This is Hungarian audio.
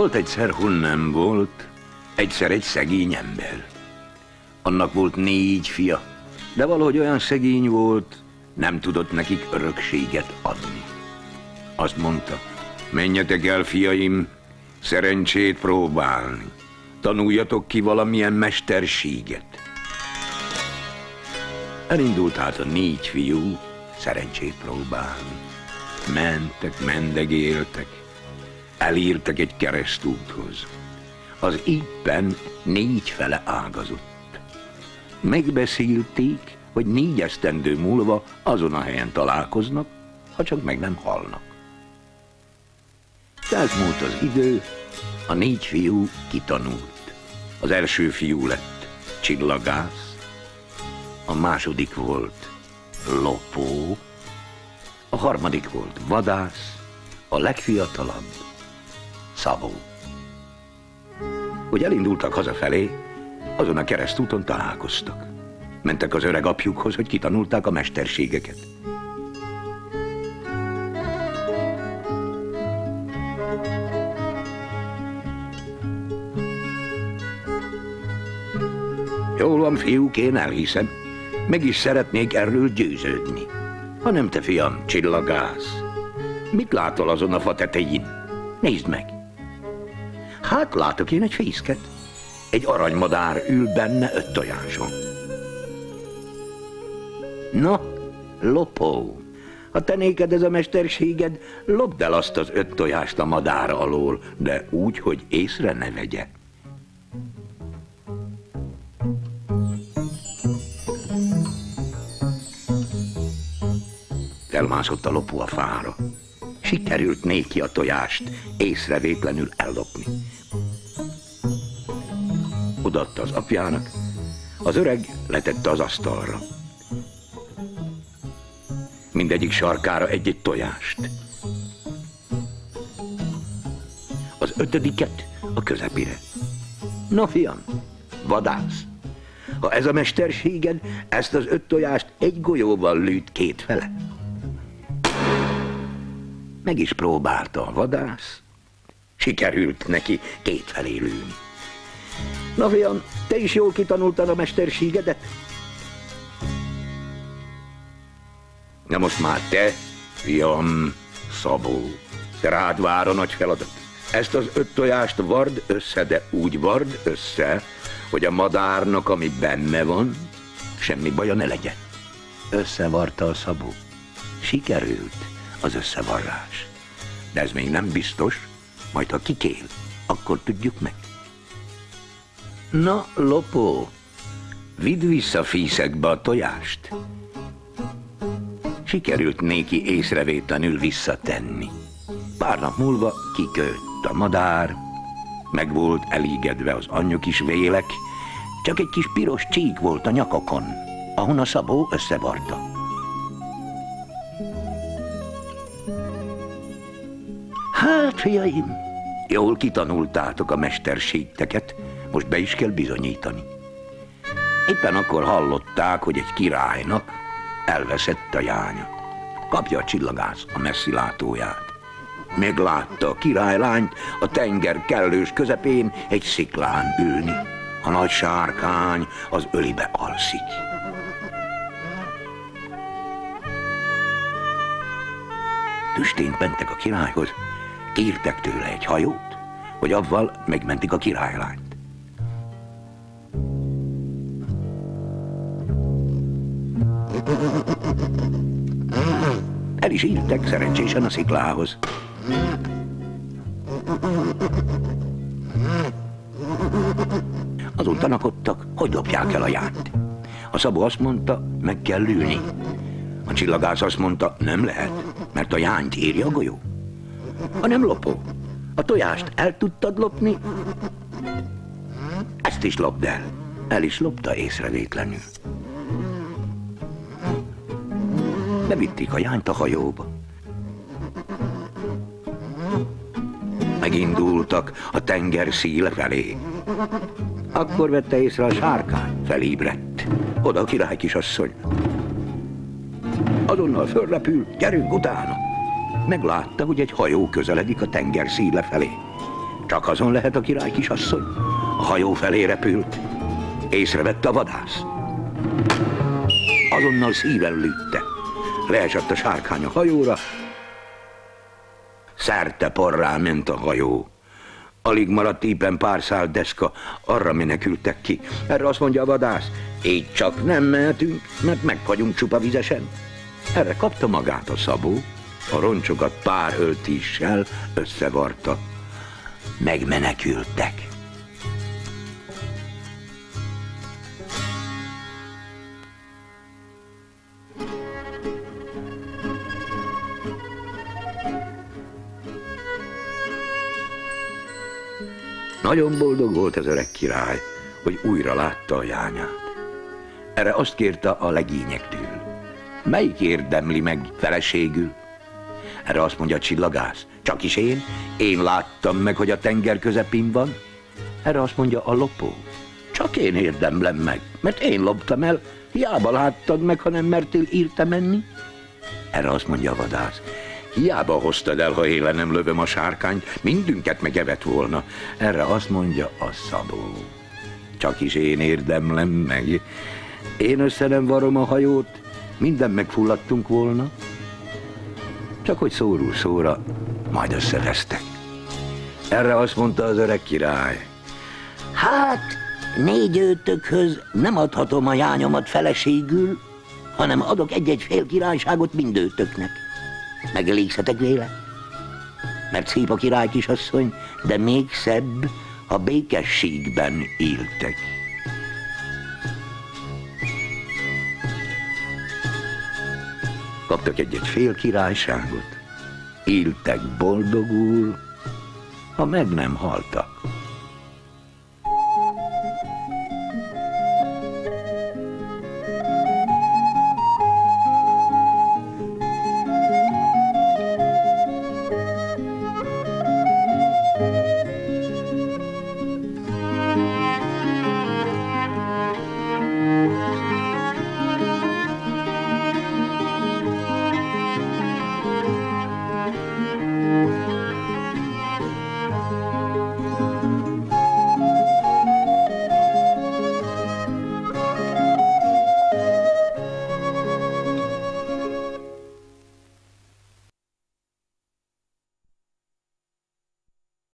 Volt egyszer, hol nem volt, egyszer egy szegény ember. Annak volt 4 fia, de valahogy olyan szegény volt, nem tudott nekik örökséget adni. Azt mondta, menjetek el, fiaim, szerencsét próbálni. Tanuljatok ki valamilyen mesterséget. Elindult hát a 4 fiú szerencsét próbálni. Mentek, mendegéltek, elértek egy keresztúthoz. Az éppen 4 fele ágazott. Megbeszélték, hogy 4 esztendő múlva azon a helyen találkoznak, ha csak meg nem halnak. Elmúlt az idő, a 4 fiú kitanult. Az első fiú lett csillagász, a második volt lopó, a harmadik volt vadász, a legfiatalabb Szabó. Hogy elindultak hazafelé, azon a keresztúton találkoztak. Mentek az öreg apjukhoz, hogy kitanulták a mesterségeket. Jól van, fiúk, én elhiszem. Meg is szeretnék erről győződni. Hanem te, fiam, csillagász, mit látol azon a fa tetején? Nézd meg! Hát látok én egy fészket. Egy aranymadár ül benne 5 tojáson. Na, lopó, ha te néked ez a mesterséged, lopd el azt az 5 tojást a madár alól, de úgy, hogy észre ne vegye. Elmászott a lopó a fára. Sikerült néki a tojást észrevétlenül ellopni. Odaadta az apjának, az öreg letette az asztalra. Mindegyik sarkára egy-egy tojást. Az 5. a közepére. Na, fiam, vadász, ha ez a mesterséged, ezt az 5 tojást egy golyóval lőd 2 fele. Meg is próbálta a vadász, sikerült neki 2 felé lőni. Na, fiam, te is jól kitanultad a mesterségedet? Na most már te, fiam, Szabó, te rád vár a nagy feladat. Ezt az 5 tojást vard össze, de úgy vard össze, hogy a madárnak, ami benne van, semmi baja ne legyen. Összevarta a Szabó. Sikerült az összevarrás. De ez még nem biztos, majd ha kikél, akkor tudjuk meg. Na, lopó, vidd vissza fészekbe a tojást. Sikerült néki észrevétlenül visszatenni. Pár nap múlva kikőtt a madár, meg volt elégedve az anyjuk is vélek, csak egy kis piros csík volt a nyakakon, ahon a Szabó összevarta. Hát, fiaim, jól kitanultátok a mesterségteket, most be is kell bizonyítani. Éppen akkor hallották, hogy egy királynak elveszett a jánya. Kapja a csillagász a messzilátóját. Meglátta a királylányt a tenger kellős közepén egy sziklán ülni. A nagy sárkány az ölibe alszik. Tüstént mentek a királyhoz, kértek tőle egy hajót, hogy avval megmentik a királylányt. El is írtek szerencsésen a sziklához. Azon tanakodtak, hogy lopják el a jányt. A Szabó azt mondta, meg kell lőni. A csillagász azt mondta, nem lehet, mert a jányt írja a golyó. Hanem lopó, a tojást el tudtad lopni? Ezt is lopd el. El is lopta észrevétlenül. Bevitték a jányt a hajóba. Megindultak a tenger széle felé. Akkor vette észre a sárkány, felébredt. Oda a király kisasszony. Azonnal fölrepül, gyerünk utána. Meglátta, hogy egy hajó közeledik a tenger széle felé. Csak azon lehet a király kisasszony. A hajó felé repült. Észrevette a vadász. Azonnal szíven lőtte. Leesett a sárkány a hajóra. Szerte porrá ment a hajó. Alig maradt éppen pár szál deszka, arra menekültek ki. Erre azt mondja a vadász, így csak nem mehetünk, mert megfagyunk csupa vizesen. Erre kapta magát a Szabó, a roncsokat pár öltíssel összevarta. Megmenekültek. Nagyon boldog volt az öreg király, hogy újra látta a lányát. Erre azt kérte a legényektől. Melyik érdemli meg feleségül? Erre azt mondja a csillagász. Csak is én láttam meg, hogy a tenger közepén van. Erre azt mondja a lopó. Csak én érdemlem meg, mert én loptam el. Hiába láttad meg, ha nem mertél írte menni. Erre azt mondja a vadász. Hiába hoztad el, ha élen nem lövöm a sárkányt, mindünket megevett volna. Erre azt mondja a Szabó. Csak is én érdemlem meg. Én össze nem varom a hajót, minden megfulladtunk volna. Csak hogy szóról szóra, majd összevesztek. Erre azt mondta az öreg király. Hát, 4 őtökhöz nem adhatom a lányomat feleségül, hanem adok egy-egy fél királyságot mindőtöknek. Megelégszetek véle? Mert szép a király kisasszony, de még szebb, ha békességben éltek. Kaptak egy-egy fél királyságot, éltek boldogul, ha meg nem haltak.